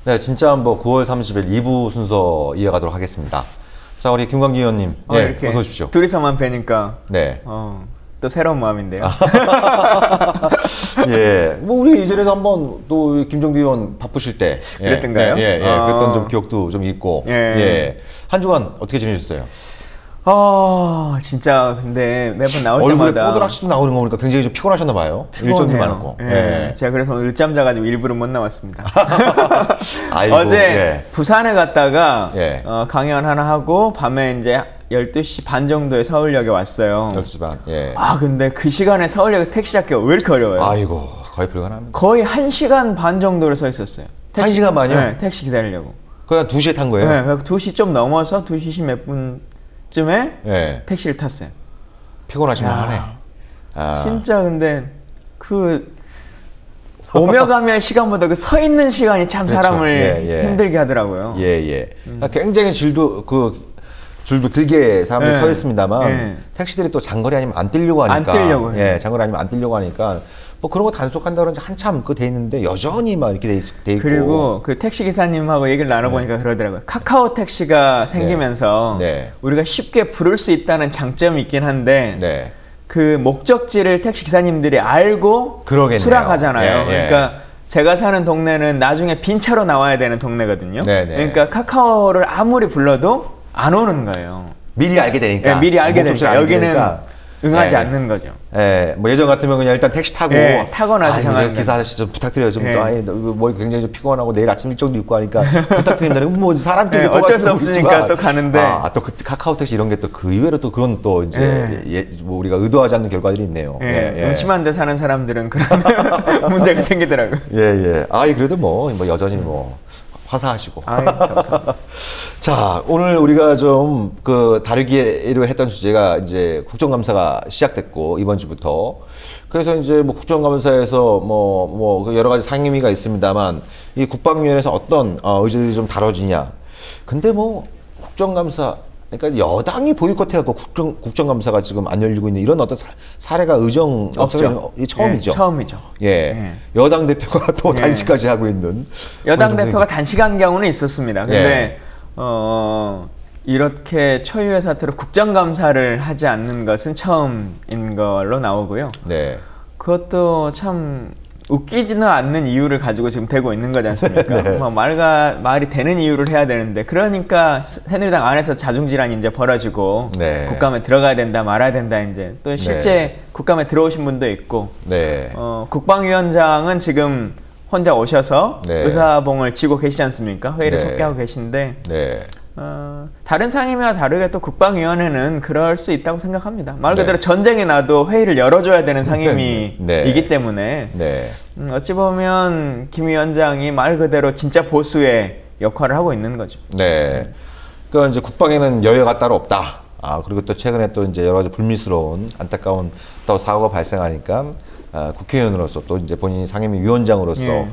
네, 진짜 한번 9월 30일 2부 순서 이어가도록 하겠습니다. 자, 우리 김광진 의원님, 네, 어서 오십시오. 둘이서만 뵈니까 네. 또 새로운 마음인데요. 예, 뭐 우리 이전에도 한번 또 김종대 의원 바쁘실 때 그랬던가요? 그랬던 좀 기억도 좀 있고. 예. 한 주간 어떻게 지내셨어요? 진짜 근데 매번 나올 얼굴에 때마다 뽀드락지도 나오는 거 보니까 굉장히 좀 피곤하셨나 봐요. 일정도 많았고. 예. 제가 그래서 오늘 늦잠 자가지고 일부러 못 나왔습니다. 아이고, 어제 부산에 갔다가 예. 강연 하나 하고 밤에 이제 12시 반 정도에 서울역에 왔어요. 12시 반. 예. 근데 그 시간에 서울역에서 택시 잡기가 왜 이렇게 어려워요? 아이고, 거의 불가능합니다. 거의 1시간 반 정도를 서 있었어요. 1시간 반이요? 네, 택시 기다리려고. 그냥 2시에 탄 거예요? 네, 2시 좀 넘어서 2시 10 몇 분쯤에 예. 택시를 탔어요. 피곤하시면 하네. 진짜 근데 그 오며 가며 시간보다 그 서 있는 시간이 참 그렇죠. 사람을 힘들게 하더라고요. 굉장히 줄도 길게 사람들이 서 있습니다만 택시들이 또 장거리 아니면 안 뛰려고 하니까. 장거리 아니면 안 뛰려고 하니까 뭐 그런 거 단속한다 그런지 한참 돼 있는데 여전히 막 이렇게 돼 있고. 그리고 그 택시 기사님하고 얘기를 나눠보니까 그러더라고요. 카카오 택시가 생기면서 우리가 쉽게 부를 수 있다는 장점이 있긴 한데 그 목적지를 택시 기사님들이 알고 수락하잖아요. 그러니까 제가 사는 동네는 나중에 빈 차로 나와야 되는 동네거든요. 그러니까 카카오를 아무리 불러도 안 오는 거예요. 미리 알게 되니까. 네, 미리 알게 되니까. 여기는 응하지 않는 거죠. 뭐 예전 같으면 그냥 일단 택시 타고 타고 나서 정하는 기사 아저씨 좀 부탁드려요. 좀 머리 굉장히 좀 피곤하고 내일 아침 일정도 있고 하니까 부탁드립니다. 뭐 사람들이 어쩔 수 없으니까 또 가는데 또 그 카카오 택시 이런 게 또 그 이외로 또 그런 또 이제 뭐 우리가 의도하지 않는 결과들이 있네요. 음침한 데 사는 사람들은 그런 문제가 생기더라고요. 그래도 뭐 여전히 뭐 화사하시고. 감사합니다. 자, 오늘 우리가 좀 다루기로 했던 주제가 이제 국정감사가 시작됐고, 이번 주부터. 그래서 이제 뭐 국정감사에서 뭐 여러 가지 상임위가 있습니다만, 이 국방위원회에서 어떤 의제들이 좀 다뤄지냐. 근데 뭐 국정감사, 그러니까 여당이 보이콧해갖고 국정감사가 지금 안 열리고 있는 이런 어떤 사례가 없죠. 처음이죠. 처음이죠. 여당 대표가 또 단식까지 하고 있는. 여당 대표가 단식한 경우는 있었습니다. 근데 이렇게 초유의 사태로 국정감사를 하지 않는 것은 처음인 걸로 나오고요. 그것도 참 웃기지는 않는 이유를 가지고 지금 되고 있는 거지 않습니까? 말이 되는 이유를 해야 되는데, 그러니까 새누리당 안에서 자중질환이 이제 벌어지고 국감에 들어가야 된다 말아야 된다, 이제 또 실제 국감에 들어오신 분도 있고, 국방위원장은 지금 혼자 오셔서 의사봉을 쥐고 계시지 않습니까? 회의를 속개하고 계신데 다른 상임위와 다르게 또 국방위원회는 그럴 수 있다고 생각합니다. 말 그대로 전쟁이 나도 회의를 열어줘야 되는 상임위이기 때문에 어찌 보면 김 위원장이 말 그대로 진짜 보수의 역할을 하고 있는 거죠. 그러니까 이제 국방에는 여야가 따로 없다. 그리고 또 최근에 또 이제 여러 가지 불미스러운 안타까운 또 사고가 발생하니까 국회의원으로서 또 이제 본인이 상임위 위원장으로서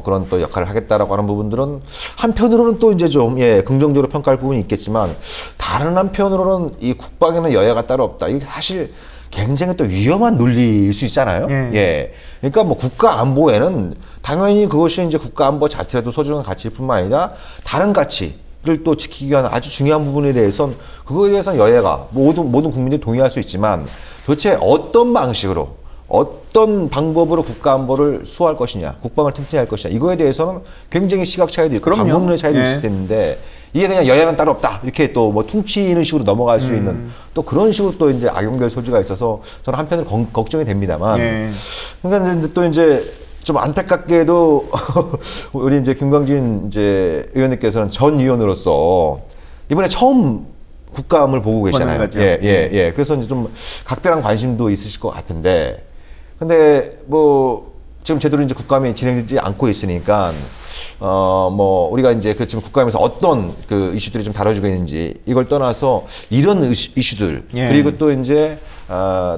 그런 또 역할을 하겠다라고 하는 부분들은 한편으로는 또 이제 좀 긍정적으로 평가할 부분이 있겠지만, 다른 한편으로는 이 국방에는 여야가 따로 없다. 이게 사실 굉장히 또 위험한 논리일 수 있잖아요. 그러니까 뭐 국가 안보에는 당연히 그것이 이제 국가 안보 자체도 소중한 가치일 뿐만 아니라 다른 가치를 또 지키기 위한 아주 중요한 부분에 대해서는 그거에 대해서는 여야가 모든 국민들이 동의할 수 있지만, 도대체 어떤 방식으로 어떤 방법으로 국가안보를 수호할 것이냐, 국방을 튼튼히 할 것이냐, 이거에 대해서는 굉장히 시각 차이도 있고 방법론의 차이도 있을 텐데, 이게 그냥 여야는 따로 없다 이렇게 또 뭐 퉁치는 식으로 넘어갈 수 있는 또 그런 식으로 또 이제 악용될 소지가 있어서 저는 한편으로 걱정이 됩니다만, 그러니까 이제 또 이제 좀 안타깝게도 우리 이제 김광진 이제 의원님께서는 전 의원으로서 이번에 처음 국감을 보고 계시잖아요. 그래서 이제 좀 각별한 관심도 있으실 것 같은데, 근데 뭐 지금 제대로 이제 국감이 진행되지 않고 있으니까 뭐 우리가 이제 그 지금 국감에서 어떤 그 이슈들이 좀 다뤄지고 있는지 이걸 떠나서 이런 이슈들 그리고 또 이제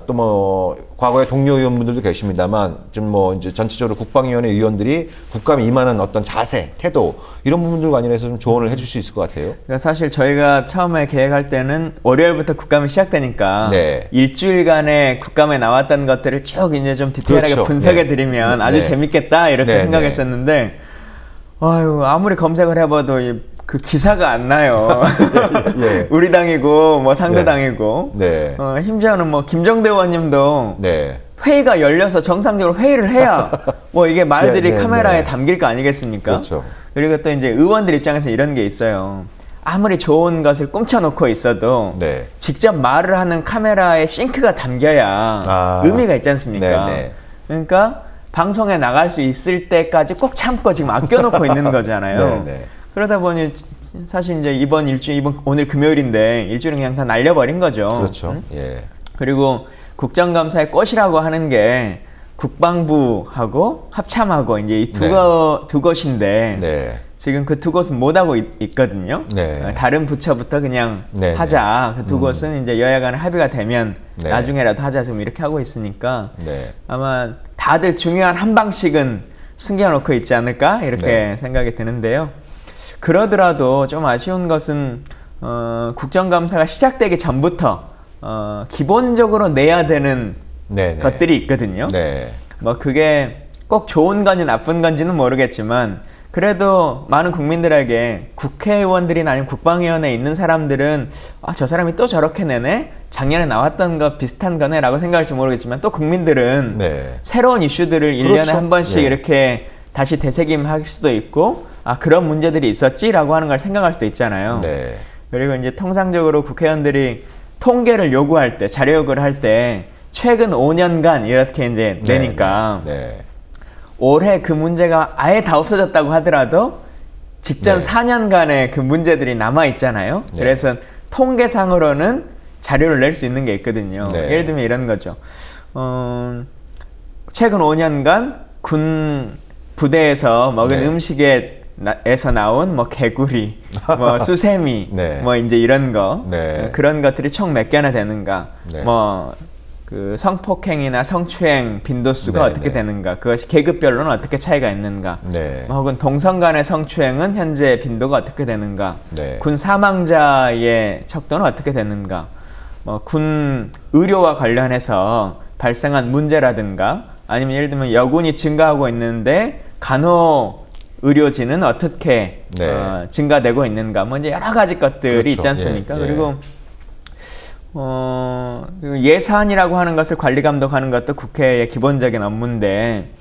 또 뭐 과거에 동료 의원분들도 계십니다만 좀 뭐 이제 전체적으로 국방위원회 위원들이 국감에 임하는 어떤 자세, 태도 이런 부분들과 관련해서 좀 조언을 해줄 수 있을 것 같아요. 그러니까 사실 저희가 처음에 계획할 때는 월요일부터 국감이 시작되니까 일주일간의 국감에 나왔던 것들을 쭉 이제 좀 디테일하게 분석해 드리면 아주 재밌겠다 이렇게 생각했었는데 아유, 아무리 검색을 해봐도 그 기사가 안 나요. 예. 우리 당이고 뭐 상대 당이고. 네. 심지어는 뭐 김정대 의원님도 네. 회의가 열려서 정상적으로 회의를 해야 뭐 이게 말들이 카메라에 담길 거 아니겠습니까? 그렇죠. 그리고 또 이제 의원들 입장에서 이런 게 있어요. 아무리 좋은 것을 꽁쳐놓고 있어도 네. 직접 말을 하는 카메라에 싱크가 담겨야 의미가 있지 않습니까? 네네. 그러니까 방송에 나갈 수 있을 때까지 꼭 참고 지금 아껴놓고 있는 거잖아요. 네네. 그러다 보니 사실 이제 오늘 금요일인데 일주일은 그냥 다 날려버린 거죠. 그렇죠. 예. 그리고 국정감사의 꽃이라고 하는 게 국방부하고 합참하고 이제 이 두 것인데 네. 지금 그 두 곳은 못 하고 있거든요. 네. 다른 부처부터 그냥 네. 하자. 그 두 곳은 이제 여야 간에 합의가 되면 네. 나중에라도 하자. 좀 이렇게 하고 있으니까 네. 아마 다들 중요한 한 방씩은 숨겨놓고 있지 않을까 이렇게 네. 생각이 드는데요. 그러더라도 좀 아쉬운 것은 국정감사가 시작되기 전부터 기본적으로 내야 되는 네네. 것들이 있거든요. 네. 뭐 그게 꼭 좋은 건지 나쁜 건지는 모르겠지만 그래도 많은 국민들에게 국회의원들이나 아니면 국방위원회에 있는 사람들은 저 사람이 또 저렇게 내네? 작년에 나왔던 거 비슷한 거네? 라고 생각할지 모르겠지만 또 국민들은 네. 새로운 이슈들을 그렇죠. 1년에 한 번씩 네. 이렇게 다시 되새김할 수도 있고 그런 문제들이 있었지? 라고 하는 걸 생각할 수도 있잖아요. 네. 그리고 이제 통상적으로 국회의원들이 통계를 요구할 때, 자료 요구를 할 때 최근 5년간 이렇게 이제 내니까 네. 네. 올해 그 문제가 아예 다 없어졌다고 하더라도 직전 네. 4년간의 그 문제들이 남아 있잖아요. 네. 그래서 통계상으로는 자료를 낼 수 있는 게 있거든요. 네. 예를 들면 이런 거죠. 최근 5년간 군 부대에서 먹은 네. 음식에서 나온 뭐 개구리, 뭐 수세미, 네. 뭐 이제 이런 거 네. 그런 것들이 총 몇 개나 되는가, 네. 뭐 그 성폭행이나 성추행 빈도수가 네, 어떻게 네. 되는가, 그것이 계급별로는 어떻게 차이가 있는가, 네. 뭐 혹은 동성 간의 성추행은 현재 빈도가 어떻게 되는가, 네. 군 사망자의 척도는 어떻게 되는가, 뭐 군 의료와 관련해서 발생한 문제라든가, 아니면 예를 들면 여군이 증가하고 있는데 간호 의료진은 어떻게 네. 증가되고 있는가, 뭐 이제 여러 가지 것들이 그렇죠. 있지 않습니까? 예, 예. 그리고 예산이라고 하는 것을 관리 감독하는 것도 국회의 기본적인 업무인데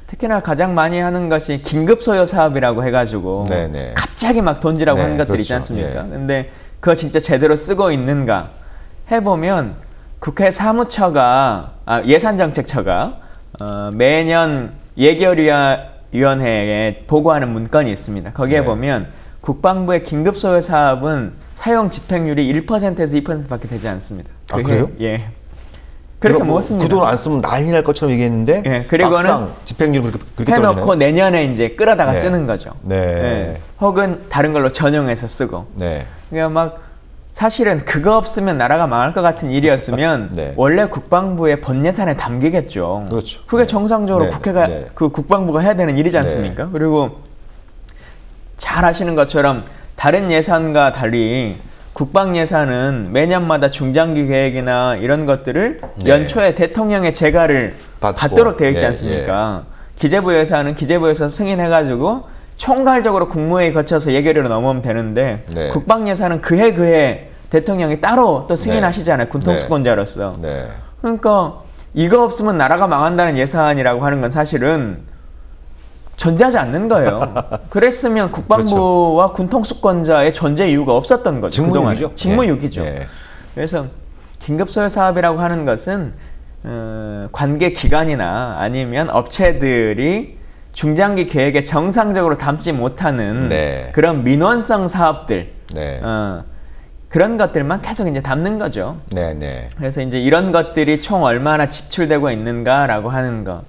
특히나 가장 많이 하는 것이 긴급 소요 사업이라고 해가지고 네네. 갑자기 막 던지라고 네, 하는 것들 그렇죠. 있지 않습니까? 예. 근데 그거 진짜 제대로 쓰고 있는가 해보면 국회 사무처가 예산정책처가 매년 예결위원회에 보고하는 문건이 있습니다. 거기에 네. 보면 국방부의 긴급 소요 사업은 사용 집행률이 1%에서 2%밖에 되지 않습니다. 그래요? 예. 그렇게 못 씁니다. 그 돈 안 쓰면 난리 날 것처럼 얘기했는데 예, 그리고는 막상 집행률 그렇게 해놓고 떨어지나요? 내년에 이제 끌어다가 네. 쓰는 거죠. 네. 예. 혹은 다른 걸로 전용해서 쓰고. 네. 그러니까 막 사실은 그거 없으면 나라가 망할 것 같은 일이었으면 네. 원래 국방부의 본 예산에 담기겠죠. 그렇죠. 그게 네. 정상적으로 네. 국회가 네. 그 국방부가 해야 되는 일이지 않습니까? 네. 그리고 잘 아시는 것처럼 다른 예산과 달리 국방 예산은 매년마다 중장기 계획이나 이런 것들을 네. 연초에 대통령의 재가를 받도록 되어 있지 않습니까? 기재부 예산은 기재부에서 승인해가지고 총괄적으로 국무회의 거쳐서 예결위로 넘으면 되는데 네. 국방 예산은 그해 대통령이 따로 또 승인하시잖아요. 군통수권자로서. 네. 그러니까 이거 없으면 나라가 망한다는 예산이라고 하는 건 사실은 존재하지 않는 거예요. 그랬으면 국방부와 그렇죠. 군통수권자의 존재 이유가 없었던 거죠. 직무유기죠. 직무유기죠. 네. 그래서 긴급소요 사업이라고 하는 것은 관계 기관이나 아니면 업체들이 중장기 계획에 정상적으로 담지 못하는 네. 그런 민원성 사업들 네. 그런 것들만 계속 이제 담는 거죠. 네, 네. 그래서 이제 이런 것들이 총 얼마나 지출되고 있는가라고 하는 것.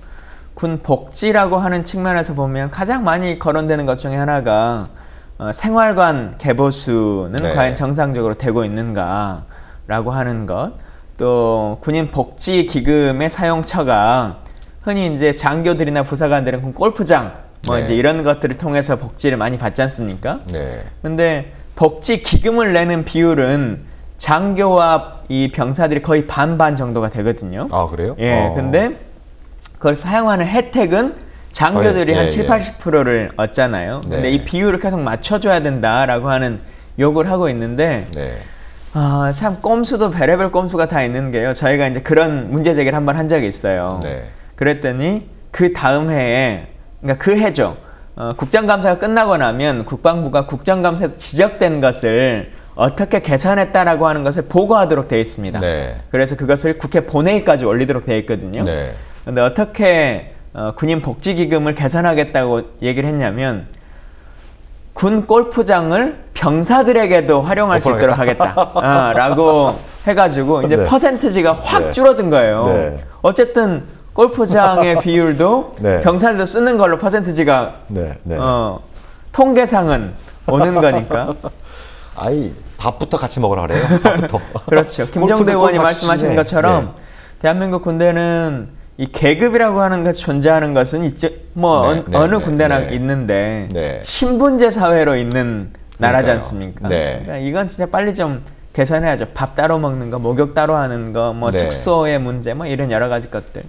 군 복지라고 하는 측면에서 보면 가장 많이 거론되는 것 중에 하나가 생활관 개보수는 네. 과연 정상적으로 되고 있는가라고 하는 것. 또 군인 복지 기금의 사용처가 흔히 이제 장교들이나 부사관들은 군 골프장 뭐 네. 이제 이런 것들을 통해서 복지를 많이 받지 않습니까? 네. 근데 복지 기금을 내는 비율은 장교와 이 병사들이 거의 반반 정도가 되거든요. 아, 그래요? 예. 근데 그걸 사용하는 혜택은 장교들이 거의, 한 7, 80%를 얻잖아요. 네. 근데 이 비율을 계속 맞춰줘야 된다라고 하는 욕을 하고 있는데 네. 참 꼼수도 별의별 꼼수가 다 있는 게요. 저희가 이제 그런 문제 제기를 한번 한 적이 있어요. 네. 그랬더니 그 다음 해에, 그러니까 그 해죠. 국정감사가 끝나고 나면 국방부가 국정감사에서 지적된 것을 어떻게 개선했다라고 하는 것을 보고하도록 되어 있습니다. 네. 그래서 그것을 국회 본회의까지 올리도록 되어 있거든요. 네. 근데 어떻게 군인 복지기금을 개선하겠다고 얘기를 했냐면 군 골프장을 병사들에게도 활용할 수 있도록 하겠다 라고 해가지고 이제 네. 퍼센트지가 확 네. 줄어든 거예요. 네. 어쨌든 골프장의 비율도 네. 병사들도 쓰는 걸로 퍼센트지가 네. 네. 통계상은 오는 거니까. 아이 밥부터 같이 먹으라 그래요. 밥부터. 그렇죠. 김정대 의원이 말씀하신 것처럼 네. 대한민국 군대는 이 계급이라고 하는 것이 존재하는 것은 어느 군대나 있는데 신분제 사회로 있는 나라지 않습니까? 그러니까 이건 진짜 빨리 좀 개선해야죠. 밥 따로 먹는 거, 목욕 따로 하는 거, 숙소의 문제, 이런 여러 가지 것들.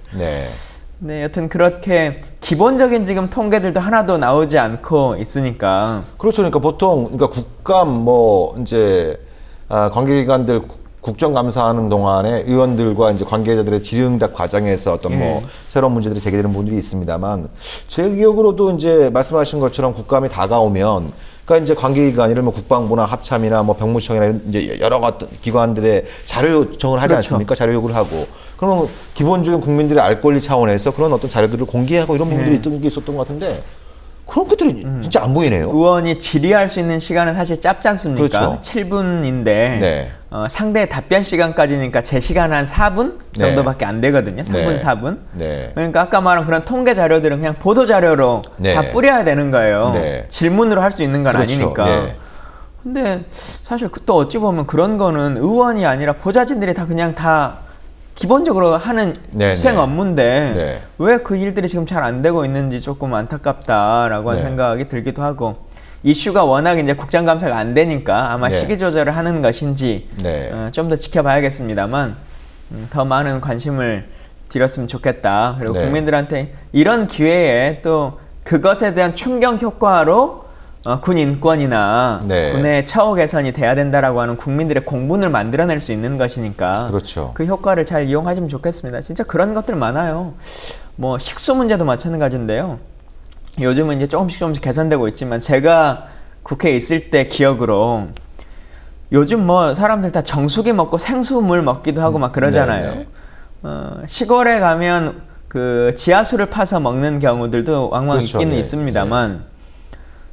네, 여튼 그렇게 기본적인 지금 통계들도 하나도 나오지 않고 있으니까. 그렇죠. 그러니까 보통 국감 이제 관계기관들 국정감사하는 동안에 의원들과 이제 관계자들의 질의응답 과정에서 어떤 새로운 문제들이 제기되는 부분들이 있습니다만, 제 기억으로도 이제 말씀하신 것처럼 국감이 다가오면, 그러니까 이제 관계기관, 이런 국방부나 합참이나 병무청이나 이제 여러 기관들의 자료 요청을 하지 않습니까? 자료 요구를 하고. 그러면 기본적인 국민들의 알 권리 차원에서 그런 어떤 자료들을 공개하고 이런 부분들이 있었던 것 같은데, 그런 것들이 진짜 안 보이네요. 의원이 질의할 수 있는 시간은 사실 짧지 않습니까? 그렇죠. 7분인데 상대의 답변 시간까지니까 제 시간 한 4분 정도밖에 안 되거든요. 3분, 4분. 그러니까 아까 말한 그런 통계 자료들은 그냥 보도 자료로 다 뿌려야 되는 거예요. 질문으로 할 수 있는 건 아니니까. 근데 사실 또 어찌 보면 그런 거는 의원이 아니라 보좌진들이 다 그냥 다 기본적으로 하는 수행 업무인데 왜 그 일들이 지금 잘 안 되고 있는지 조금 안타깝다라고 하는 생각이 들기도 하고, 이슈가 워낙 이제 국정감사가 안 되니까 아마 시기 조절을 하는 것인지 좀 더 지켜봐야겠습니다만 더 많은 관심을 드렸으면 좋겠다. 그리고 국민들한테 이런 기회에 또 그것에 대한 충격 효과로 군 인권이나 군의 처우 개선이 돼야 된다라고 하는 국민들의 공분을 만들어낼 수 있는 것이니까 그렇죠. 그 효과를 잘 이용하시면 좋겠습니다. 진짜 그런 것들 많아요. 식수 문제도 마찬가지인데요. 요즘은 이제 조금씩 개선되고 있지만 제가 국회에 있을 때 기억으로 요즘 사람들 다 정수기 먹고 생수물 먹기도 하고 막 그러잖아요. 시골에 가면 그 지하수를 파서 먹는 경우들도 왕왕 있기는 있습니다만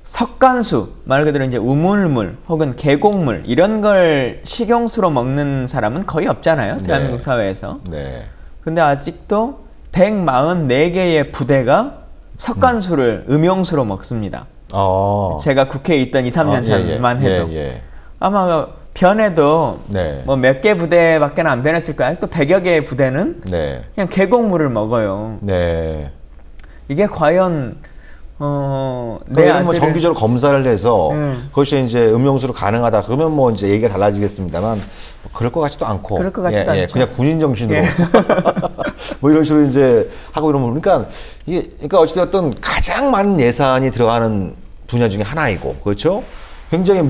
석간수, 말 그대로 이제 우물물 혹은 계곡물 이런 걸 식용수로 먹는 사람은 거의 없잖아요. 대한민국 사회에서. 근데 아직도 144개의 부대가 석간수를 음용수로 먹습니다. 제가 국회에 있던 2, 3년 전만 해도. 아마 변해도 몇 개 부대밖에 안 변했을 거야. 또 100여 개의 부대는 그냥 계곡물을 먹어요. 이게 과연 그러면 정기적으로 검사를 해서 그것이 이제 음용수로 가능하다 그러면 이제 얘기가 달라지겠습니다만 그럴 것 같지도 않고 그럴 것 같지도 않죠. 그냥 군인 정신으로 이런 식으로 이제 하고 이러면 그러니까 어찌되었든 가장 많은 예산이 들어가는 분야 중에 하나이고, 그렇죠? 굉장히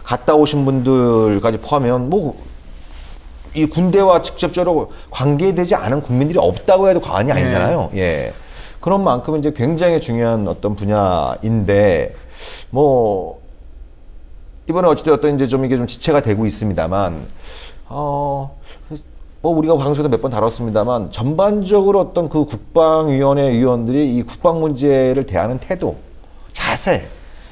갔다 오신 분들까지 포함하면 이 군대와 직접적으로 관계되지 않은 국민들이 없다고 해도 과언이 아니잖아요. 그런 만큼 이제 굉장히 중요한 어떤 분야인데, 이번에 어찌되었든 이제 이게 좀 지체가 되고 있습니다만, 우리가 방송에도 몇 번 다뤘습니다만, 전반적으로 어떤 그 국방위원회 위원들이 이 국방 문제를 대하는 태도, 자세,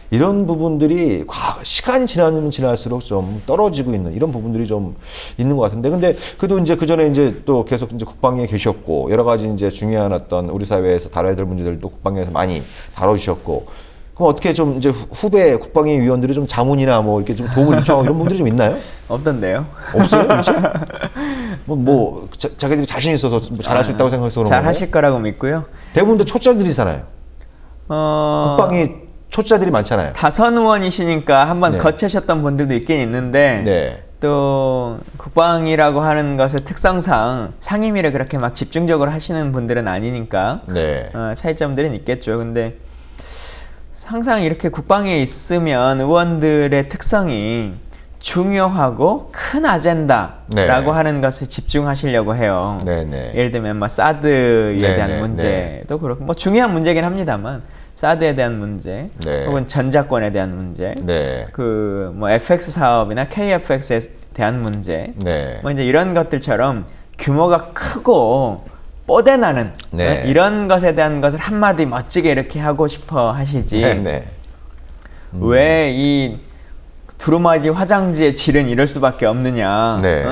이런 부분들이 시간이 지나면 지날수록 좀 떨어지고 있는 이런 부분들이 좀 있는 것 같은데, 근데 그래도 이제 그 전에 이제 또 계속 이제 국방위에 계셨고 여러 가지 이제 중요한 어떤 우리 사회에서 다뤄야 될 문제들도 국방위에서 많이 다뤄주셨고, 그럼 어떻게 좀 이제 후배 국방위 위원들이 좀 자문이나 이렇게 좀 도움을 요청하고 이런 분들이 좀 있나요? 없던데요. 없어요, 진짜? 자기들이 자신 있어서 잘할 수 있다고 생각해서 그런 잘 하실 거라고 믿고요. 대부분 다 초짜들이잖아요. 국방위 초짜들이 많잖아요. 다선 의원이시니까 한번 거치셨던 분들도 있긴 있는데 또 국방이라고 하는 것의 특성상 상임위를 그렇게 막 집중적으로 하시는 분들은 아니니까 네. 차이점들은 있겠죠. 근데 항상 이렇게 국방에 있으면 의원들의 특성이 중요하고 큰 아젠다라고 네. 하는 것에 집중하시려고 해요. 네네. 예를 들면 뭐 사드에 대한 문제도 그렇고 뭐 중요한 문제긴 합니다만 사드에 대한 문제, 네. 혹은 전자권에 대한 문제, 네. 그 뭐 FX 사업이나 KFX에 대한 문제, 네. 뭐 이제 이런 것들처럼 규모가 크고 뽀대나는 네. 이런 것에 대한 것을 한마디 멋지게 이렇게 하고 싶어 하시지. 네, 네. 왜 이 두루마기 화장지의 질은 이럴 수밖에 없느냐. 네.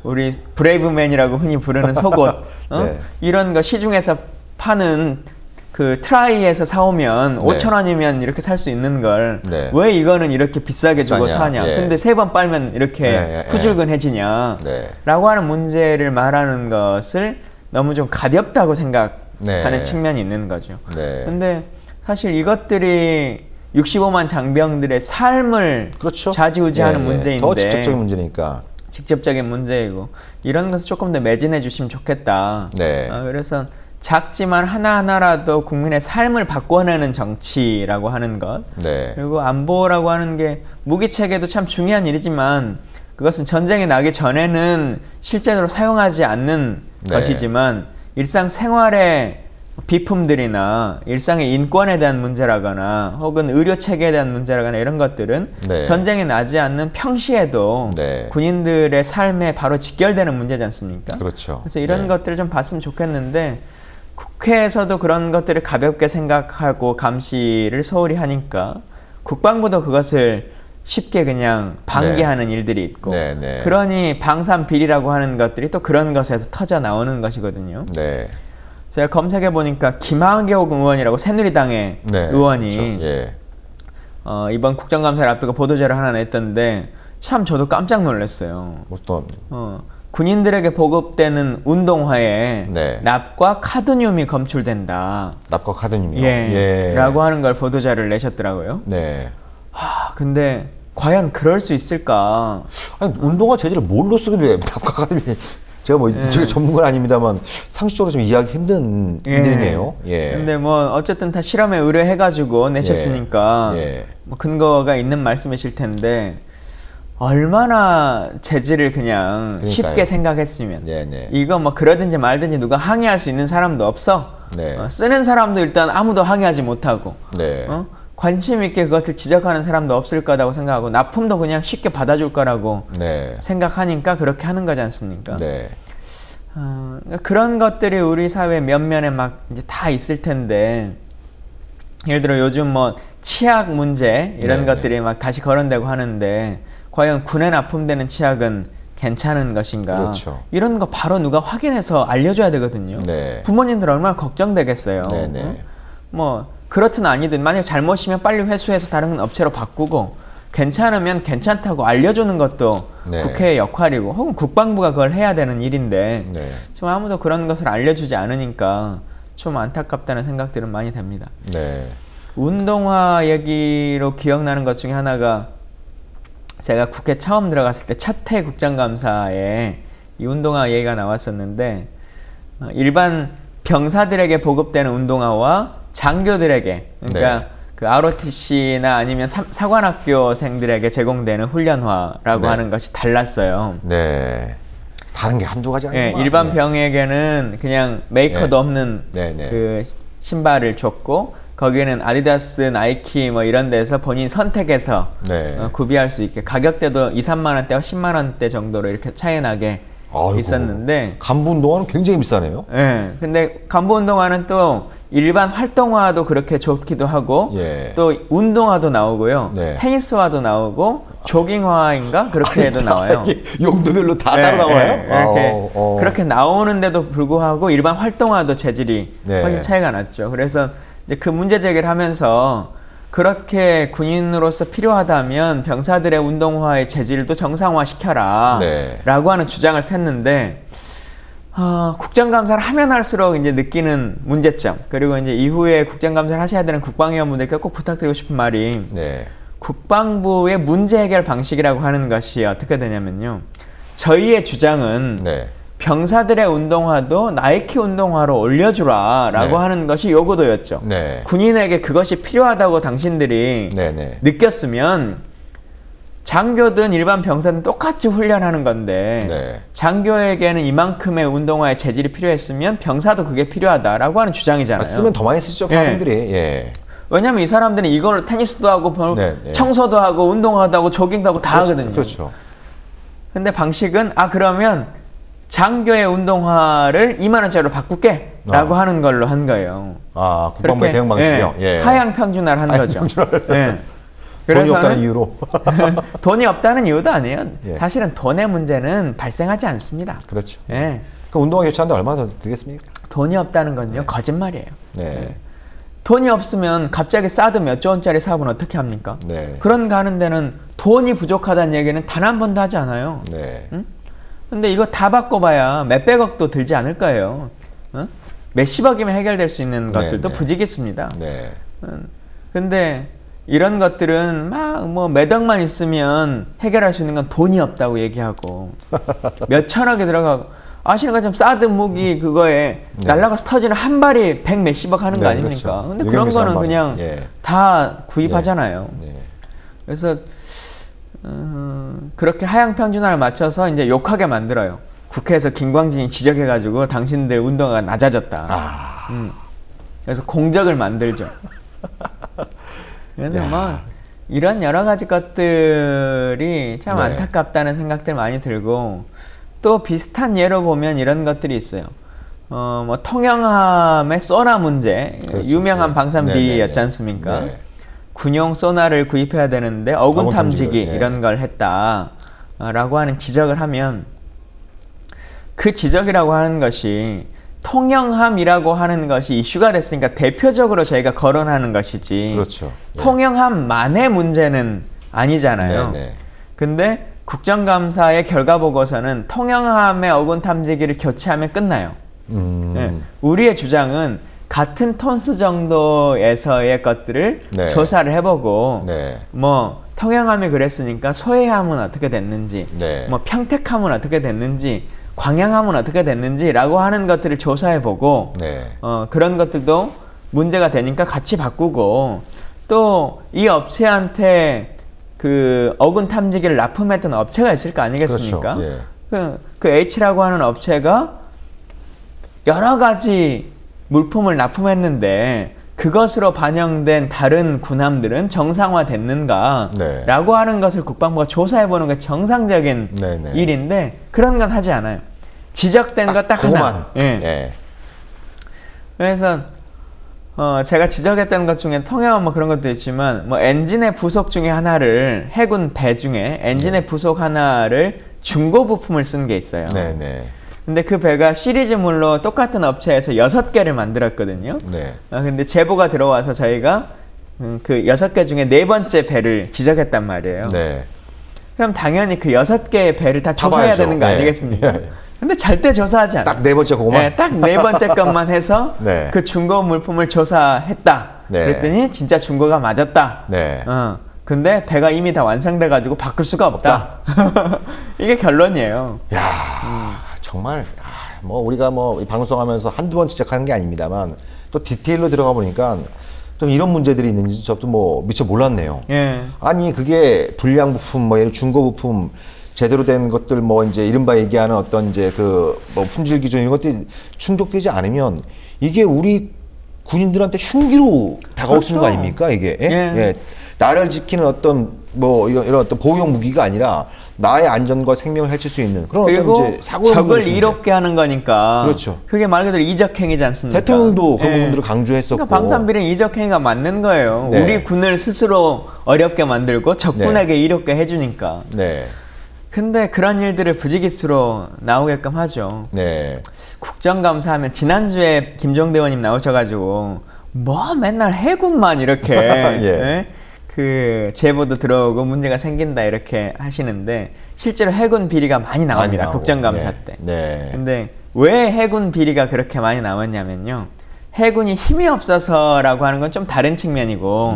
우리 브레이브맨이라고 흔히 부르는 속옷, 네. 이런 거 시중에서 파는 그 트라이에서 사오면 네. 5,000원이면 이렇게 살 수 있는 걸 왜 네. 이거는 이렇게 비싸게 주고 사냐. 예. 근데 3번 빨면 이렇게 후줄근해지냐. 네. 라고 하는 문제를 말하는 것을 너무 좀 가볍다고 생각하는 네. 측면이 있는 거죠. 네. 근데 사실 이것들이 65만 장병들의 삶을 그렇죠. 좌지우지하는 문제인데 더 직접적인 문제니까. 직접적인 문제이고 이런 것을 조금 더 매진해 주시면 좋겠다. 네. 그래서 작지만 하나하나라도 국민의 삶을 바꿔내는 정치라고 하는 것. 네. 그리고 안보라고 하는 게 무기체계도 참 중요한 일이지만 그것은 전쟁이 나기 전에는 실제로 사용하지 않는 네. 것이지만 일상생활의 비품들이나 일상의 인권에 대한 문제라거나 혹은 의료체계에 대한 문제라거나 이런 것들은 네. 전쟁이 나지 않는 평시에도 네. 군인들의 삶에 바로 직결되는 문제지 않습니까? 그렇죠. 그래서 이런 네. 것들을 좀 봤으면 좋겠는데 국회에서도 그런 것들을 가볍게 생각하고 감시를 소홀히 하니까 국방부도 그것을 쉽게 그냥 방기하는 네. 일들이 있고 네, 네. 그러니 방산비리라고 하는 것들이 또 그런 것에서 터져 나오는 것이거든요. 네. 제가 검색해 보니까 김한경 의원이라고 새누리당의 네, 의원이 그렇죠. 예. 이번 국정감사를 앞두고 보도자료 하나 냈던데 참 저도 깜짝 놀랐어요. 어떤? 군인들에게 보급되는 운동화에 네. 납과 카드뮴이 검출된다. 납과 카드뮴이요? 예. 라고 하는 걸 보도자료를 내셨더라고요. 네. 근데 과연 그럴 수 있을까? 아니, 운동화 재질을 뭘로 쓰게 돼? 납과 카드뮴이. 제가 뭐 이쪽에 전문가는 아닙니다만 상식적으로 좀 이해하기 힘든 일이네요. 예. 근데 뭐 어쨌든 다 실험에 의뢰해가지고 내셨으니까 뭐 근거가 있는 말씀이실 텐데 얼마나 재질을 그냥 그러니까요. 쉽게 생각했으면 이거 뭐 그러든지 말든지 누가 항의할 수 있는 사람도 없어. 쓰는 사람도 일단 아무도 항의하지 못하고 관심 있게 그것을 지적하는 사람도 없을 거라고 생각하고 납품도 그냥 쉽게 받아줄 거라고 생각하니까 그렇게 하는 거지 않습니까? 그런 것들이 우리 사회 면면에 막 이제 다 있을 텐데 예를 들어 요즘 뭐 치약 문제 이런 것들이 막 다시 거론되고 하는데 과연 군에 납품되는 치약은 괜찮은 것인가? 그렇죠. 이런 거 바로 누가 확인해서 알려줘야 되거든요. 부모님들 얼마나 걱정되겠어요. 뭐 그렇든 아니든 만약 잘못이면 빨리 회수해서 다른 업체로 바꾸고 괜찮으면 괜찮다고 알려주는 것도 국회의 역할이고 혹은 국방부가 그걸 해야 되는 일인데 좀 아무도 그런 것을 알려주지 않으니까 좀 안타깝다는 생각들은 많이 듭니다. 운동화 얘기로 기억나는 것 중에 하나가 제가 국회 처음 들어갔을 때 첫 해 국정감사에 이 운동화 얘기가 나왔었는데 일반 병사들에게 보급되는 운동화와 장교들에게 그러니까 그 ROTC나 아니면 사관학교생들에게 제공되는 훈련화라고 하는 것이 달랐어요. 다른 게 한두 가지 아니구나. 일반 병에게는 그냥 메이커도 없는 그 신발을 줬고 거기에는 아디다스, 나이키 뭐 이런 데서 본인 선택해서 구비할 수 있게 가격대도 2, 3만 원대와 10만 원대 정도로 이렇게 차이 나게 있었는데 간부 운동화는 굉장히 비싸네요. 근데 간부 운동화는 또 일반 활동화도 그렇게 좋기도 하고 또 운동화도 나오고요. 테니스화도 나오고 조깅화인가 그렇게도 나와요. 용도별로 다 따로 나와요? 이렇게 그렇게 나오는데도 불구하고 일반 활동화도 재질이 훨씬 차이가 났죠. 그래서 이제 그 문제 제기를 하면서 그렇게 군인으로서 필요하다면 병사들의 운동화의 재질도 정상화시켜라 라고 하는 주장을 폈는데 국정감사를 하면 할수록 이제 느끼는 문제점 그리고 이제 이후에 국정감사를 하셔야 되는 국방위원분들께 꼭 부탁드리고 싶은 말이 국방부의 문제 해결 방식이라고 하는 것이 어떻게 되냐면요. 저희의 주장은 네. 병사들의 운동화도 나이키 운동화로 올려주라 라고 네. 하는 것이 요구도였죠. 네. 군인에게 그것이 필요하다고 당신들이 느꼈으면 장교든 일반 병사든 똑같이 훈련하는 건데 네. 장교에게는 이만큼의 운동화의 재질이 필요했으면 병사도 그게 필요하다라고 하는 주장이잖아요. 쓰면 더 많이 쓰죠, 사람들이. 예. 왜냐면 이 사람들은 이걸로 테니스도 하고 청소도 하고 운동화도 하고 조깅도 하고 다 하거든요. 그렇죠. 근데 방식은 그러면 장교의 운동화를 2만 원짜리로 바꿀게 라고 하는 걸로 한 거예요. 국방부의 대응 방식이요? 예. 하향 평준화를 한 거죠. 예. 돈이 없다는 이유로. 돈이 없다는 이유도 아니에요. 사실은 돈의 문제는 발생하지 않습니다. 그렇죠. 예. 그 운동화 교체하는데 얼마나 더 들겠습니까? 돈이 없다는 건요, 거짓말이에요. 돈이 없으면 갑자기 사드 몇 조 원짜리 사업은 어떻게 합니까? 그런가 하는 데는 돈이 부족하다는 얘기는 단 한 번도 하지 않아요. 응? 근데 이거 다 바꿔봐야 몇백억도 들지 않을 거예요. 응? 몇십억이면 해결될 수 있는 것들도 부지기수입니다. 근데 이런 것들은 막 뭐 몇 억만 있으면 해결할 수 있는 건 돈이 없다고 얘기하고 몇 천억이 들어가고 아시는 것처럼 사드 무기 그거에 날라가서 터지는 한 발이 백 몇십억 하는 거 아닙니까? 그렇죠. 근데 그런 거는 그냥 다 구입하잖아요. 그래서 그렇게 하향 평준화를 맞춰서 이제 욕하게 만들어요. 국회에서 김광진이 지적해가지고 당신들 운동화가 낮아졌다. 그래서 공적을 만들죠. 그런데 뭐 이런 여러 가지 것들이 참 안타깝다는 생각들 많이 들고 또 비슷한 예로 보면 이런 것들이 있어요. 뭐 통영함의 소나 문제, 그렇죠. 유명한 방산 비리였지 않습니까? 군용 소나를 구입해야 되는데 어군 탐지기 이런 걸 했다라고 하는 지적을 하면 그 지적이라고 하는 것이 통영함이라고 하는 것이 이슈가 됐으니까 대표적으로 저희가 거론하는 것이지 그렇죠. 통영함만의 문제는 아니잖아요. 근데 국정감사의 결과 보고서는 통영함의 어군 탐지기를 교체하면 끝나요. 우리의 주장은 같은 톤수 정도에서의 것들을 조사를 해보고 뭐 통영함이 그랬으니까 소해함은 어떻게 됐는지 뭐 평택함은 어떻게 됐는지 광양함은 어떻게 됐는지라고 하는 것들을 조사해보고 그런 것들도 문제가 되니까 같이 바꾸고 또 이 업체한테 그 어군 탐지기를 납품했던 업체가 있을 거 아니겠습니까? 그렇죠. 그 H라고 하는 업체가 여러 가지 물품을 납품했는데 그것으로 반영된 다른 군함들은 정상화됐는가 라고 하는 것을 국방부가 조사해보는 게 정상적인 일인데 그런 건 하지 않아요. 지적된 거 딱 하나. 그래서 제가 지적했던 것 중에 통영 뭐 그런 것도 있지만 뭐 엔진의 부속 중에 하나를 해군 배 중에 엔진의 부속 하나를 중고 부품을 쓴 게 있어요. 근데 그 배가 시리즈물로 똑같은 업체에서 6개를 만들었거든요. 근데 제보가 들어와서 저희가 그 6개 중에 4번째 배를 지적했단 말이에요. 그럼 당연히 그 6개의 배를 다 조사해야 되는 거 아니겠습니까? 근데 절대 조사하지 않아요. 딱 4번째 그거만? 딱 4번째 것만 해서 그 중고 물품을 조사했다. 그랬더니 진짜 중고가 맞았다. 근데 배가 이미 다 완성돼가지고 바꿀 수가 없다. 이게 결론이에요. 정말 뭐 우리가 뭐 방송하면서 한두 번 지적하는 게 아닙니다만 또 디테일로 들어가 보니까 또 이런 문제들이 있는지 저도 뭐 미처 몰랐네요. 아니 그게 불량 부품 뭐 예를 중고 부품 제대로 된 것들 뭐 이제 이른바 얘기하는 어떤 이제 그 뭐 품질 기준 이런 것들이 충족되지 않으면 이게 우리 군인들한테 흉기로 다가올 수 있는 거 아닙니까 이게? 나를 지키는 어떤 뭐 이런 어떤 보호용 무기가 아니라 나의 안전과 생명을 해칠 수 있는 그런 어떤 이제 사고를 적을 이롭게 하는 거니까. 그렇죠. 그게 말 그대로 이적행위지 않습니까? 대통령도 그런 부분들을 강조했었고. 그러니까 방산비리는 이적행위가 맞는 거예요. 우리 군을 스스로 어렵게 만들고 적군에게 이롭게 해주니까. 근데 그런 일들을 부지기수로 나오게끔 하죠. 국정감사하면 지난주에 김종대 의원님 나오셔가지고 뭐 맨날 해군만 이렇게 그 제보도 들어오고 문제가 생긴다 이렇게 하시는데 실제로 해군 비리가 많이 나옵니다. 국정감사 때. 근데 왜 해군 비리가 그렇게 많이 나왔냐면요. 해군이 힘이 없어서라고 하는 건 좀 다른 측면이고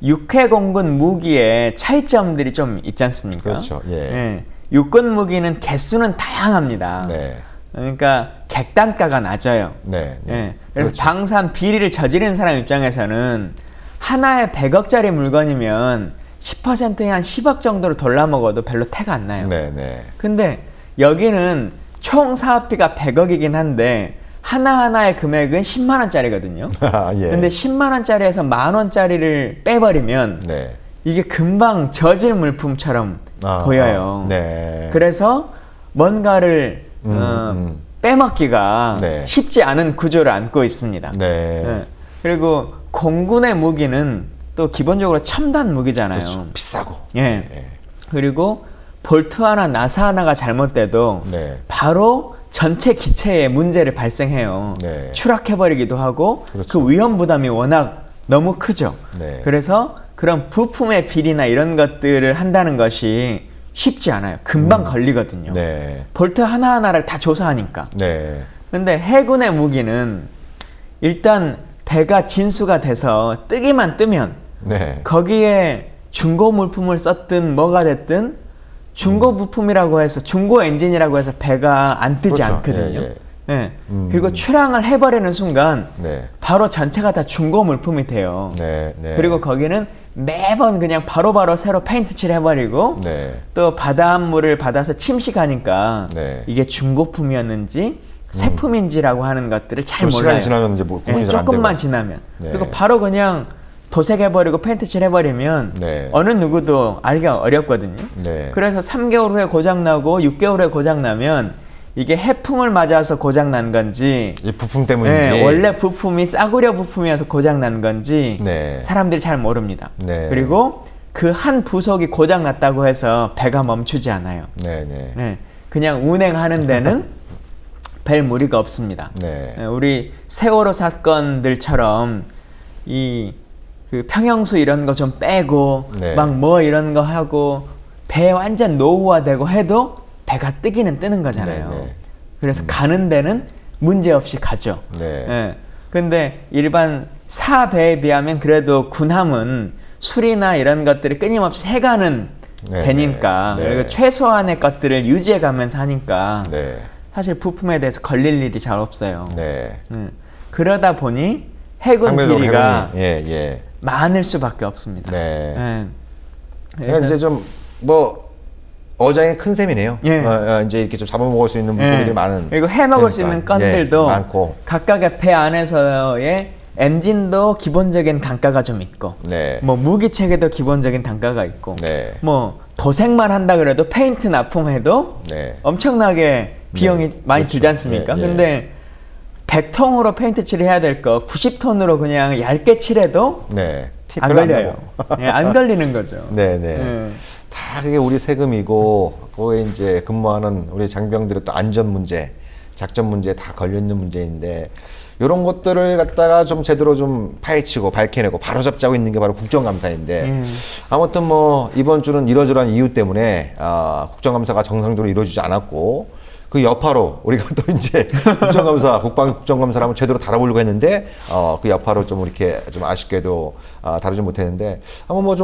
육해공군 무기의 차이점들이 좀 있지 않습니까? 그렇죠. 예. 예. 육군 무기는 개수는 다양합니다. 네. 그러니까 객단가가 낮아요. 네. 네. 예. 그래서 그렇죠. 방산 비리를 저지르는 사람 입장에서는 하나에 100억짜리 물건이면 10%에 한 10억 정도를 돌려먹어도 별로 태가 안 나요. 네. 네. 근데 여기는 총 사업비가 100억이긴 한데 하나하나의 금액은 10만 원짜리거든요. 예. 근데 10만 원짜리에서 만 원짜리를 빼버리면 네. 이게 금방 저질 물품처럼 보여요. 네. 그래서 뭔가를 빼먹기가 네. 쉽지 않은 구조를 안고 있습니다. 네. 네. 그리고 공군의 무기는 또 기본적으로 첨단 무기잖아요. 그렇죠. 비싸고. 예. 네. 그리고 볼트 하나, 나사 하나가 잘못돼도 네. 바로 전체 기체에 문제를 발생해요. 네. 추락해버리기도 하고 그렇죠. 그 위험 부담이 워낙 너무 크죠. 네. 그래서 그런 부품의 비리나 이런 것들을 한다는 것이 쉽지 않아요. 금방 걸리거든요. 네. 볼트 하나하나를 다 조사하니까. 네. 근데 해군의 무기는 일단 배가 진수가 돼서 뜨기만 뜨면 네. 거기에 중고 물품을 썼든 뭐가 됐든 중고 부품이라고 해서 중고 엔진이라고 해서 배가 안 뜨지 그렇죠. 않거든요. 예, 예. 네. 그리고 출항을 해버리는 순간 네. 바로 전체가 다 중고 물품이 돼요. 네. 네. 그리고 거기는 매번 그냥 바로바로 새로 페인트 칠 해버리고 네. 또 바닷물을 받아서 침식하니까 네. 이게 중고품이었는지 새품인지라고 하는 것들을 잘 좀 몰라요. 시간이 지나면 이제 뭐 구분이 네, 잘 안 되고. 조금만 지나면. 네. 그리고 바로 그냥 도색해버리고 페인트 칠해버리면 네. 어느 누구도 알기가 어렵거든요. 네. 그래서 3개월 후에 고장나고 6개월 후에 고장나면 이게 해풍을 맞아서 고장난 건지 이 부품 때문인지. 네, 원래 부품이 싸구려 부품이어서 고장난 건지 네. 사람들이 잘 모릅니다. 네. 그리고 그 한 부속이 고장났다고 해서 배가 멈추지 않아요. 네. 네. 네, 그냥 운행하는 데는 별 무리가 없습니다. 네. 우리 세월호 사건들처럼 그 평형수 이런 거 좀 빼고 네. 막 뭐 이런 거 하고 배 완전 노후화되고 해도 배가 뜨기는 뜨는 거잖아요. 네, 네. 그래서 가는 데는 문제 없이 가죠. 네. 예. 근데 일반 사배에 비하면 그래도 군함은 수리나 이런 것들을 끊임없이 해가는 네, 배니까 네. 그리고 최소한의 것들을 유지해가면서 하니까 네. 사실 부품에 대해서 걸릴 일이 잘 없어요. 네. 그러다 보니 해군 비리가 예. 많을 수밖에 없습니다. 네. 예. 그러니까 이제 좀 뭐 어장이 큰 셈이네요. 예. 이제 이렇게 좀 잡아먹을 수 있는 물고기들이 많은. 그리고 해먹을 수 있는 건들도 많고. 각각의 배 안에서의 엔진도 기본적인 단가가 좀 있고, 네. 뭐 무기 체계도 기본적인 단가가 있고, 네. 뭐 도색만 한다 그래도 페인트 납품해도 네. 엄청나게 비용이 많이 그렇죠. 들지 않습니까? 예, 예. 근데 100통으로 페인트 칠을 해야 될 거 90톤으로 그냥 얇게 칠해도 네. 안 걸려요. 예, 안 걸리는 거죠. 네네. 예. 다 그게 우리 세금이고, 거기에 이제 근무하는 우리 장병들의 또 안전 문제, 작전 문제에 다 걸려있는 문제인데, 이런 것들을 갖다가 좀 제대로 좀 파헤치고 밝혀내고 바로잡자고 있는 게 바로 국정감사인데, 아무튼 뭐 이번 주는 이러저러한 이유 때문에 국정감사가 정상적으로 이루어지지 않았고, 그 여파로 우리가 또 이제 국정감사, 국방국정감사를 한번 제대로 다뤄보려고 했는데, 그 여파로 좀 이렇게 좀 아쉽게도 다루지 못했는데, 한번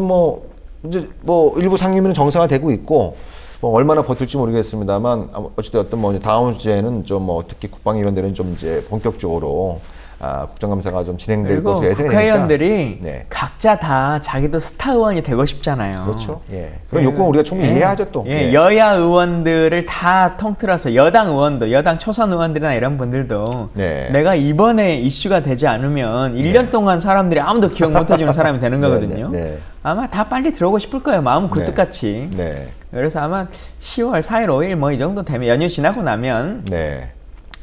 이제 일부 상임위는 정상화되고 있고, 뭐 얼마나 버틸지 모르겠습니다만, 어찌되었든 뭐 다음 주제에는 좀 특히 국방 이런 데는 좀 이제 본격적으로 국정감사가 좀 진행될 것으로 예상이 되니까. 국회의원들이 네. 각자 다 자기도 스타 의원이 되고 싶잖아요. 그렇죠. 예. 그런 요건 우리가 충분히 이해하죠 또. 예. 여야 의원들을 다 통틀어서 여당 의원도, 여당 초선 의원들이나 이런 분들도 네. 내가 이번에 이슈가 되지 않으면 1년 동안 사람들이 아무도 기억 못 해주는 사람이 되는 거거든요. 네. 아마 다 빨리 들어오고 싶을 거예요. 마음 굴뚝같이. 네. 그래서 아마 10월 4일, 5일 뭐 이 정도 되면 연휴 지나고 나면 네.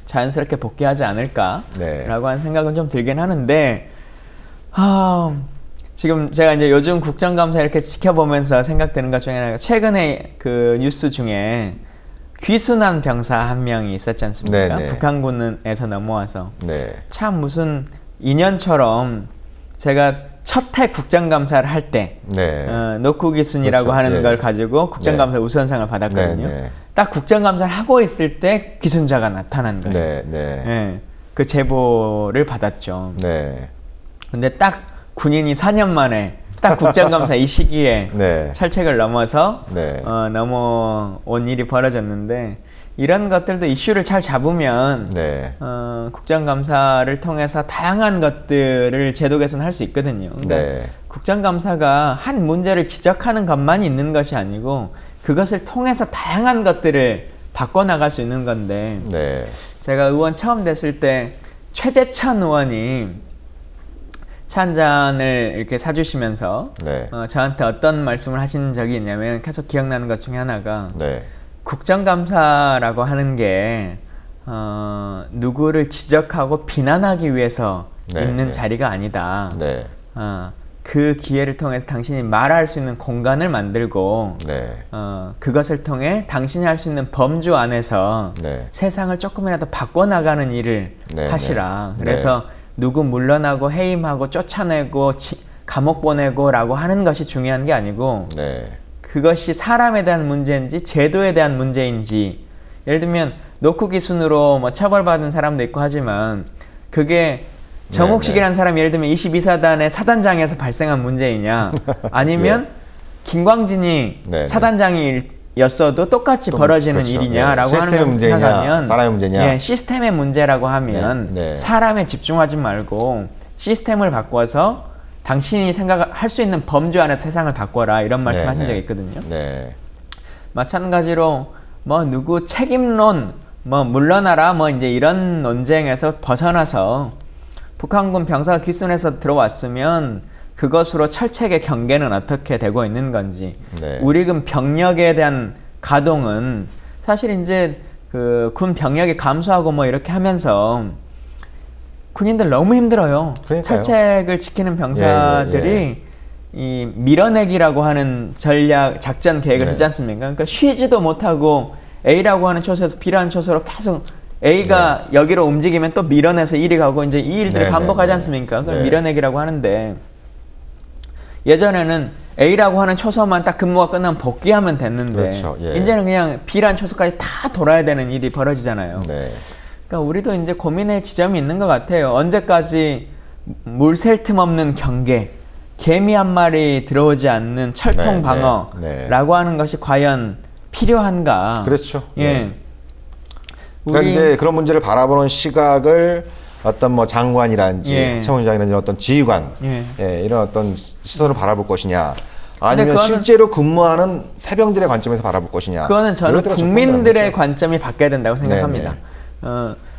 자연스럽게 복귀하지 않을까라고 네. 하는 생각은 좀 들긴 하는데, 지금 제가 이제 요즘 국정감사 이렇게 지켜보면서 생각되는 것 중에 하나가 최근에 그 뉴스 중에 귀순한 병사 한 명이 있었지 않습니까? 네네. 북한군에서 넘어와서. 네. 참 무슨 인연처럼 제가 첫 해 국정감사를 할 때 네. 노쿠 귀순이라고 그렇죠. 하는 네. 걸 가지고 국정감사 우수상을 받았거든요. 네. 딱 국정감사를 하고 있을 때 귀순자가 나타난 거예요. 네. 네. 예, 그 제보를 받았죠. 네. 근데 딱 군인이 4년 만에 딱 국정감사 이 시기에 네. 철책을 넘어서 네. 넘어온 일이 벌어졌는데 이런 것들도 이슈를 잘 잡으면 네. 국정감사를 통해서 다양한 것들을 제도 개선할 수 있거든요. 그러니까 네. 국정감사가 한 문제를 지적하는 것만이 있는 것이 아니고 그것을 통해서 다양한 것들을 바꿔나갈 수 있는 건데 네. 제가 의원 처음 됐을 때 최재천 의원이 차 한 잔을 이렇게 사주시면서 네. 저한테 어떤 말씀을 하신 적이 있냐면 계속 기억나는 것 중에 하나가 네. 국정감사라고 하는 게 누구를 지적하고 비난하기 위해서 네, 있는 네. 자리가 아니다. 네. 그 기회를 통해서 당신이 말할 수 있는 공간을 만들고 네. 그것을 통해 당신이 할 수 있는 범주 안에서 네. 세상을 조금이라도 바꿔나가는 일을 네, 하시라. 네. 그래서 누구 물러나고 해임하고 쫓아내고 감옥 보내고 라고 하는 것이 중요한 게 아니고 네. 그것이 사람에 대한 문제인지 제도에 대한 문제인지 예를 들면 노크 기순으로 뭐 처벌받은 사람도 있고 하지만 그게 정옥식이라는 사람이 예를 들면 22사단의 사단장에서 발생한 문제이냐 아니면 김광진이 사단장이었어도 똑같이 벌어지는 그렇죠. 일이냐라고 하는 시스템의 문제냐 생각하면 사람의 문제냐 예, 시스템의 문제라고 하면 사람에 집중하지 말고 시스템을 바꿔서 당신이 생각할 수 있는 범주 안에 세상을 바꿔라 이런 말씀하신 적이 있거든요. 네. 마찬가지로 뭐 누구 책임론 뭐 물러나라 뭐 이제 이런 논쟁에서 벗어나서 북한군 병사가 귀순해서 들어왔으면 그것으로 철책의 경계는 어떻게 되고 있는 건지 우리군 병력에 대한 가동은 사실 이제 그 군 병력이 감소하고 뭐 이렇게 하면서 군인들 너무 힘들어요. 그러니까요. 철책을 지키는 병사들이 이 밀어내기라고 하는 전략 작전 계획을 하지 않습니까? 그러니까 쉬지도 못하고 A라고 하는 초소에서 B라는 초소로 계속 A가 여기로 움직이면 또 밀어내서 이리 가고 이제 이 일들을 반복하지 않습니까? 그걸 밀어내기라고 하는데 예전에는 A라고 하는 초소만 딱 근무가 끝나면 복귀하면 됐는데 그렇죠. 이제는 그냥 B라는 초소까지 다 돌아야 되는 일이 벌어지잖아요. 그러니까 우리도 이제 고민의 지점이 있는 것 같아요. 언제까지 물 셀 틈 없는 경계, 개미 한 마리 들어오지 않는 철통 방어라고 하는 것이 과연 필요한가? 그렇죠. 예. 그러니까 이제 그런 문제를 바라보는 시각을 어떤 뭐 장관이란지 청원장이란지 어떤 지휘관 이런 어떤 시선으로 바라볼 것이냐 아니면 실제로 근무하는 사병들의 관점에서 바라볼 것이냐 그거는 저는 국민들의 관점이 바뀌어야 된다고 생각합니다.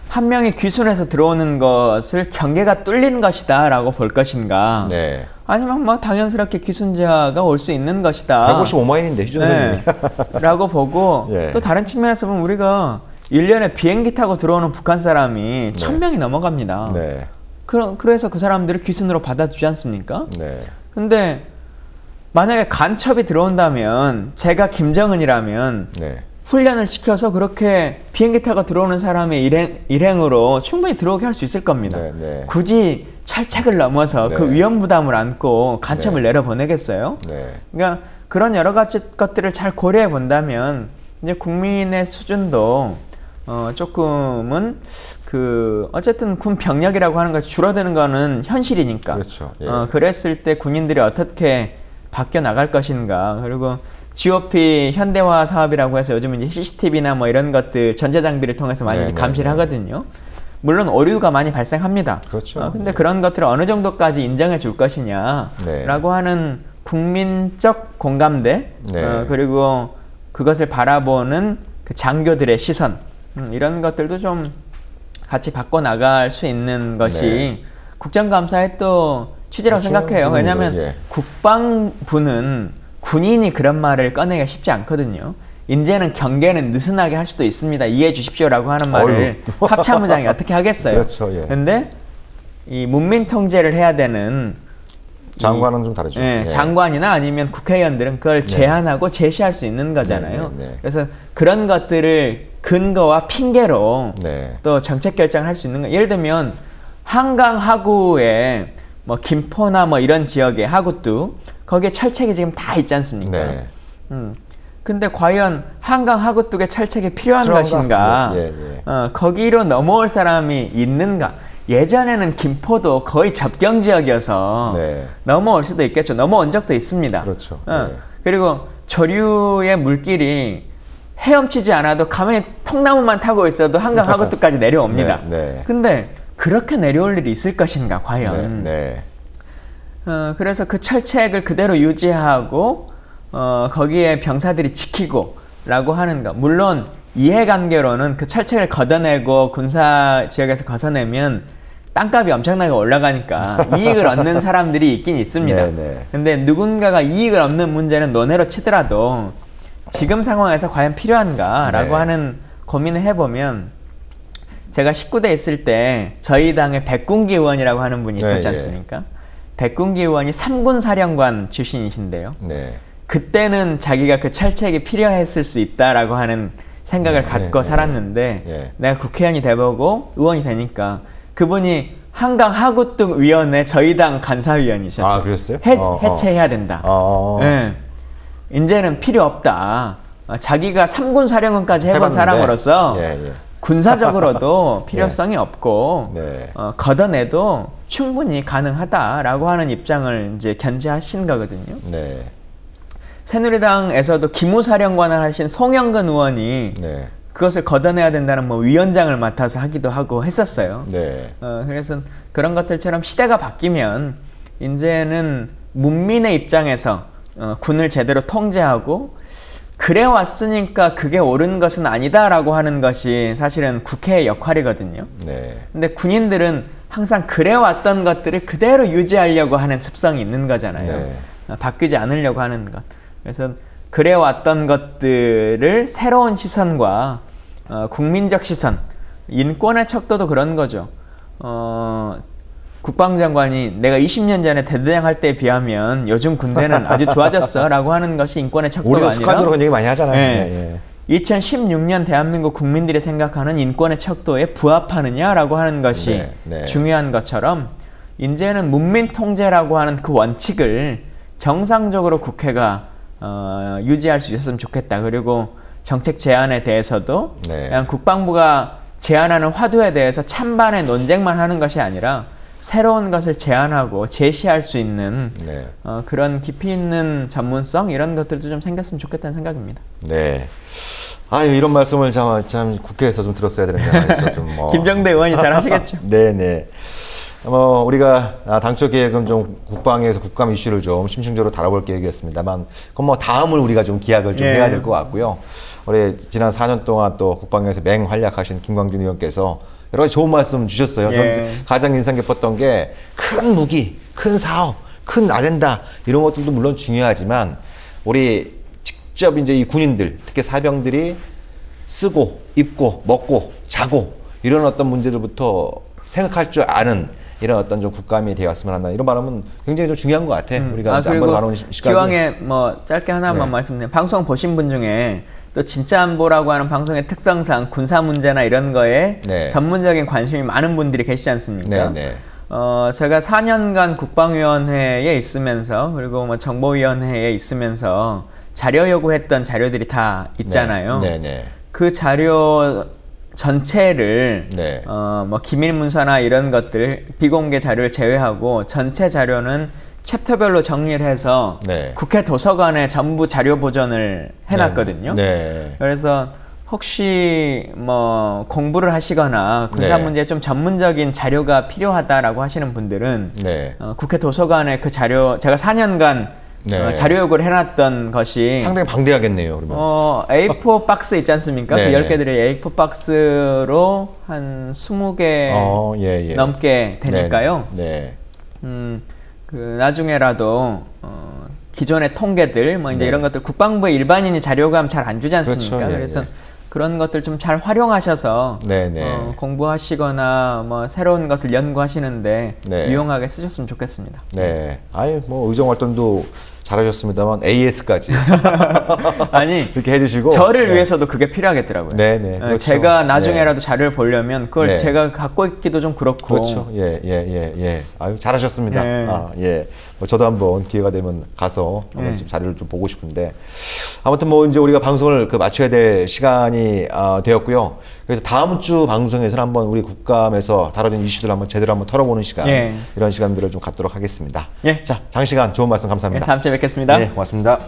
한 명이 귀순해서 들어오는 것을 경계가 뚫린 것이다 라고 볼 것인가 아니면 뭐 당연스럽게 귀순자가 올 수 있는 것이다 155마일인데 휴전선님이 라고 보고 또 다른 측면에서 보면 우리가 1년에 비행기 타고 들어오는 북한 사람이 1000명이 넘어갑니다. 그래서 그 사람들을 귀순으로 받아주지 않습니까? 근데 만약에 간첩이 들어온다면 제가 김정은이라면 훈련을 시켜서 그렇게 비행기 타고 들어오는 사람의 일행으로 충분히 들어오게 할 수 있을 겁니다. 굳이 철책을 넘어서 그 위험 부담을 안고 간첩을 내려보내겠어요? 그러니까 그런 여러 가지 것들을 잘 고려해 본다면 이제 국민의 수준도 조금은 어쨌든 군 병력이라고 하는 것이 줄어드는 거는 현실이니까. 그렇죠. 그랬을 때 군인들이 어떻게 바뀌어 나갈 것인가. 그리고 GOP 현대화 사업이라고 해서 요즘은 이제 CCTV나 뭐 이런 것들 전자장비를 통해서 많이 감시를 하거든요. 물론 오류가 많이 발생합니다. 그렇죠. 근데 그런 것들을 어느 정도까지 인정해 줄 것이냐라고 하는 국민적 공감대 그리고 그것을 바라보는 그 장교들의 시선 이런 것들도 좀 같이 바꿔나갈 수 있는 것이 국정감사의 또 취지라고 생각해요. 왜냐하면 국방부는 군인이 그런 말을 꺼내기가 쉽지 않거든요. 이제는 경계는 느슨하게 할 수도 있습니다. 이해해 주십시오라고 하는 말을 합참의장이 어떻게 하겠어요. 근데 이 문민 통제를 해야 되는 장관은 좀 다르죠. 장관이나 아니면 국회의원들은 그걸 제안하고 제시할 수 있는 거잖아요. 그래서 그런 것들을 근거와 핑계로 또 정책 결정을 할 수 있는 거. 예를 들면 한강 하구에 뭐 김포나 뭐 이런 지역의 하구도 거기에 철책이 지금 다 있지 않습니까? 근데 과연 한강 하구뚝의 철책이 필요한 것인가? 거기로 넘어올 사람이 있는가? 예전에는 김포도 거의 접경 지역이어서 네. 넘어올 수도 있겠죠. 넘어온 적도 있습니다. 그렇죠. 네. 그리고 조류의 물길이 헤엄치지 않아도 가만히 통나무만 타고 있어도 한강 하구뚝까지 내려옵니다. 네. 근데 그렇게 내려올 일이 있을 것인가 과연. 네. 그래서 그 철책을 그대로 유지하고 거기에 병사들이 지키고 라고 하는 것. 물론 이해관계로는 그 철책을 걷어내고 군사 지역에서 걷어내면 땅값이 엄청나게 올라가니까 이익을 얻는 사람들이 있긴 있습니다. 근데 누군가가 이익을 얻는 문제는 논외로 치더라도 지금 상황에서 과연 필요한가라고 하는 고민을 해보면 제가 19대 있을 때 저희 당의 백군기 의원이라고 하는 분이 있었지 않습니까? 백군기 의원이 3군 사령관 출신이신데요. 그때는 자기가 그 철책이 필요했을 수 있다라고 하는 생각을 갖고 살았는데 내가 국회의원이 돼보고 의원이 되니까 그분이 한강 하구뚝 위원회 저희 당 간사위원이셨어요. 아, 그랬어요? 해체해야 된다. 이제는 필요 없다. 자기가 3군 사령관까지 해본 사람으로서 군사적으로도 필요성이 없고 걷어내도 충분히 가능하다라고 하는 입장을 이제 견지하신 거거든요. 새누리당에서도 기무사령관을 하신 송영근 의원이 그것을 걷어내야 된다는 뭐 위원장을 맡아서 하기도 하고 했었어요. 그래서 그런 것들처럼 시대가 바뀌면 이제는 문민의 입장에서 군을 제대로 통제하고 그래 왔으니까 그게 옳은 것은 아니다라고 하는 것이 사실은 국회의 역할이거든요. 근데 군인들은 항상 그래 왔던 것들을 그대로 유지하려고 하는 습성이 있는 거잖아요. 바뀌지 않으려고 하는 것. 그래서 그래 왔던 것들을 새로운 시선과 국민적 시선, 인권의 척도도 그런 거죠. 국방장관이 내가 20년 전에 대대장 할 때에 비하면 요즘 군대는 아주 좋아졌어 라고 하는 것이 인권의 척도가 아니라 우리도 습관적으로 그런 얘기 많이 하잖아요. 2016년 대한민국 국민들이 생각하는 인권의 척도에 부합하느냐라고 하는 것이 중요한 것처럼 이제는 문민 통제라고 하는 그 원칙을 정상적으로 국회가 유지할 수 있었으면 좋겠다. 그리고 정책 제안에 대해서도 그냥 국방부가 제안하는 화두에 대해서 찬반의 논쟁만 하는 것이 아니라 새로운 것을 제안하고 제시할 수 있는 그런 깊이 있는 전문성 이런 것들도 좀 생겼으면 좋겠다는 생각입니다. 아유, 이런 말씀을 참 국회에서 좀 들었어야 되는데 좀 김병대 의원이 잘 하시겠죠. 우리가 당초 계획은 좀 국방에서 국감 이슈를 좀 심층적으로 다뤄볼 계획이었습니다만 그건 다음을 우리가 좀 기약을 좀 해야 될 것 같고요. 우리 지난 4년 동안 또 국방에서 맹활약하신 김광준 의원께서 여러 가지 좋은 말씀 주셨어요. 저는 가장 인상 깊었던 게 큰 무기, 큰 사업, 큰 아젠다 이런 것들도 물론 중요하지만 우리 직접 이제 이 군인들, 특히 사병들이 쓰고 입고 먹고 자고 이런 어떤 문제들부터 생각할 줄 아는 이런 어떤 좀 국감이 되었으면 한다. 이런 바람은 굉장히 좀 중요한 것 같아. 우리가 이제 안보를 다루는 시간에. 기왕에 뭐 짧게 하나만 말씀드리면 방송 보신 분 중에 또 진짜 안보라고 하는 방송의 특성상 군사 문제나 이런 거에 전문적인 관심이 많은 분들이 계시지 않습니까? 제가 4년간 국방위원회에 있으면서 그리고 뭐 정보위원회에 있으면서 자료 요구했던 자료들이 다 있잖아요. 그 자료 전체를 뭐 기밀 문서나 이런 것들 비공개 자료를 제외하고 전체 자료는 챕터별로 정리를 해서 국회 도서관에 전부 자료 보존을 해놨거든요. 그래서 혹시 뭐 공부를 하시거나 군사 문제에 좀 전문적인 자료가 필요하다라고 하시는 분들은 국회 도서관에 그 자료 제가 4년간 자료 요구를 해놨던 것이 상당히 방대하겠네요. 그러면. A4 박스 있지 않습니까? 그 10개들이 A4 박스로 한 20개 넘게 되니까요. 그 나중에라도 기존의 통계들 뭐 이제 이런 것들 국방부의 일반인이 자료감 잘 안 주지 않습니까? 그래서 그런 것들 좀 잘 활용하셔서 공부하시거나 뭐 새로운 것을 연구하시는데 유용하게 쓰셨으면 좋겠습니다. 아유 뭐 의정 활동도 잘하셨습니다만 AS까지 아니 이렇게 해주시고 저를 위해서도 그게 필요하겠더라고요. 그렇죠. 제가 나중에라도 자료를 보려면 그걸 제가 갖고 있기도 좀 그렇고. 그렇죠. 아유 잘하셨습니다. 뭐 저도 한번 기회가 되면 가서 한번 좀 자료를 좀 보고 싶은데 아무튼 뭐 이제 우리가 방송을 마쳐야 될 시간이 되었고요. 그래서 다음 주 방송에서는 한번 우리 국감에서 다뤄진 이슈들 한번 제대로 한번 털어보는 시간, 이런 시간들을 좀 갖도록 하겠습니다. 자, 장시간 좋은 말씀 감사합니다. 다음 주에 뵙겠습니다. 고맙습니다.